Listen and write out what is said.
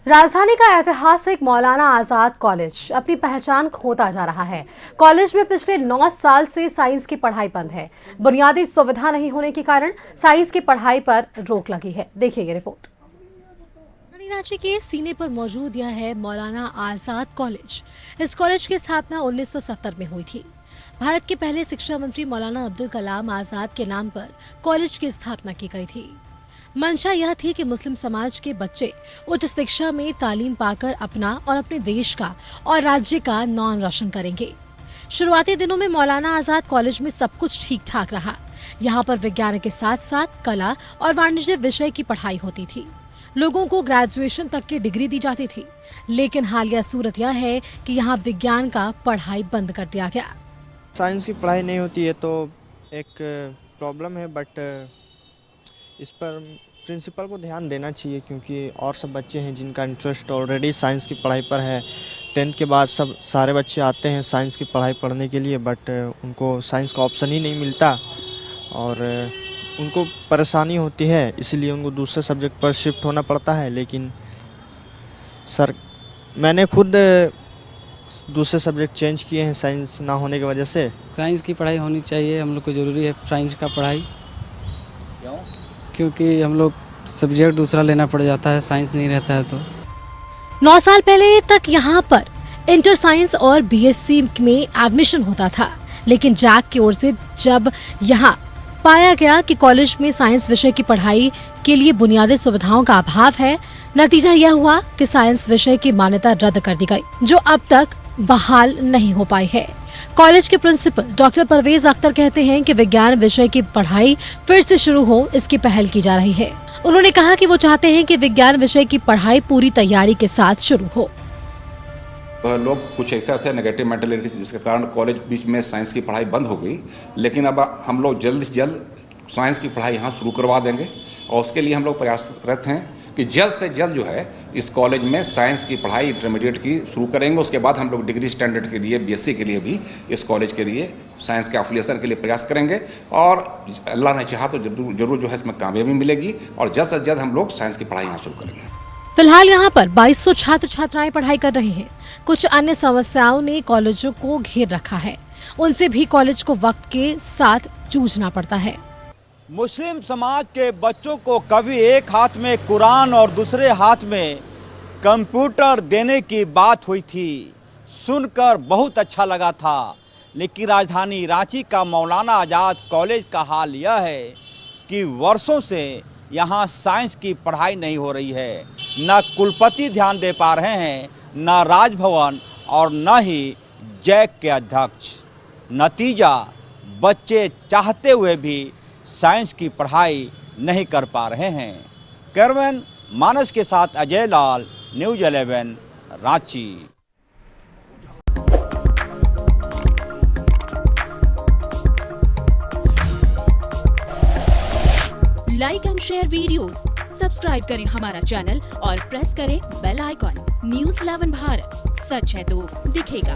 राजधानी का ऐतिहासिक मौलाना आजाद कॉलेज अपनी पहचान खोता जा रहा है। कॉलेज में पिछले 9 साल से साइंस की पढ़ाई बंद है। बुनियादी सुविधा नहीं होने के कारण साइंस की पढ़ाई पर रोक लगी है। देखिए ये रिपोर्ट। रांची के सीने पर मौजूद यह है मौलाना आजाद कॉलेज। इस कॉलेज की स्थापना 1970 में हुई थी। भारत के पहले शिक्षा मंत्री मौलाना अब्दुल कलाम आजाद के नाम पर कॉलेज की स्थापना की गई थी। मंशा यह थी कि मुस्लिम समाज के बच्चे उच्च शिक्षा में तालीम पाकर अपना और अपने देश का और राज्य का नाम रोशन करेंगे। शुरुआती दिनों में मौलाना आजाद कॉलेज में सब कुछ ठीक ठाक रहा। यहाँ पर विज्ञान के साथ साथ कला और वाणिज्य विषय की पढ़ाई होती थी। लोगों को ग्रेजुएशन तक की डिग्री दी जाती थी, लेकिन हालिया सूरत यह है कि यहाँ विज्ञान का पढ़ाई बंद कर दिया गया। साइंस की पढ़ाई नहीं होती है तो एक प्रॉब्लम है, बट इस पर प्रिंसिपल को ध्यान देना चाहिए, क्योंकि और सब बच्चे हैं जिनका इंटरेस्ट ऑलरेडी साइंस की पढ़ाई पर है। 10th के बाद सारे बच्चे आते हैं साइंस की पढ़ाई पढ़ने के लिए, बट उनको साइंस का ऑप्शन ही नहीं मिलता और उनको परेशानी होती है, इसलिए उनको दूसरे सब्जेक्ट पर शिफ्ट होना पड़ता है। लेकिन सर मैंने खुद दूसरे सब्जेक्ट चेंज किए हैं साइंस ना होने की वजह से। साइंस की पढ़ाई होनी चाहिए, हम लोग को ज़रूरी है साइंस का पढ़ाई। क्योंकि हम लोग सब्जेक्ट दूसरा लेना पड़ जाता है, साइंस नहीं रहता है तो। 9 साल पहले तक यहाँ पर इंटर साइंस और बीएससी में एडमिशन होता था, लेकिन जैक की ओर से जब यहाँ पाया गया कि कॉलेज में साइंस विषय की पढ़ाई के लिए बुनियादी सुविधाओं का अभाव है, नतीजा यह हुआ कि साइंस विषय की मान्यता रद्द कर दी गई, जो अब तक बहाल नहीं हो पाई है। कॉलेज के प्रिंसिपल डॉक्टर परवेज अख्तर कहते हैं कि विज्ञान विषय की पढ़ाई फिर से शुरू हो, इसकी पहल की जा रही है। उन्होंने कहा कि वो चाहते हैं कि विज्ञान विषय की पढ़ाई पूरी तैयारी के साथ शुरू हो। लोग कुछ ऐसा थे नेगेटिव मेंटालिटी, जिसके कारण कॉलेज बीच में साइंस की पढ़ाई बंद हो गई, लेकिन अब हम लोग जल्द से जल्द साइंस की पढ़ाई यहाँ शुरू करवा देंगे और उसके लिए हम लोग प्रयासरत हैं कि जल्द से जल्द जो है इस कॉलेज में साइंस की पढ़ाई इंटरमीडिएट की शुरू करेंगे। उसके बाद हम लोग डिग्री स्टैंडर्ड के लिए बीएससी के लिए भी इस कॉलेज के लिए साइंस के एफिलिएशन के लिए प्रयास करेंगे और अल्लाह ने चाहा तो जरूर जो है इसमें कामयाबी मिलेगी और जल्द से जल्द हम लोग साइंस की पढ़ाई यहाँ शुरू करेंगे। फिलहाल यहाँ पर 2200 छात्र छात्राएं पढ़ाई कर रहे हैं। कुछ अन्य समस्याओं ने कॉलेजों को घेर रखा है, उनसे भी कॉलेज को वक्त के साथ जूझना पड़ता है। मुस्लिम समाज के बच्चों को कभी एक हाथ में कुरान और दूसरे हाथ में कंप्यूटर देने की बात हुई थी, सुनकर बहुत अच्छा लगा था। लेकिन राजधानी रांची का मौलाना आजाद कॉलेज का हाल यह है कि वर्षों से यहाँ साइंस की पढ़ाई नहीं हो रही है। न कुलपति ध्यान दे पा रहे हैं, न राजभवन और न ही जैक के अध्यक्ष। नतीजा, बच्चे चाहते हुए भी साइंस की पढ़ाई नहीं कर पा रहे हैं। कैमरामैन मानस के साथ Ajay Lal, News 11 Ranchi. Like and share videos, subscribe करें हमारा चैनल और प्रेस करें बेल आइकॉन। न्यूज़ 11 भारत, सच है तो दिखेगा।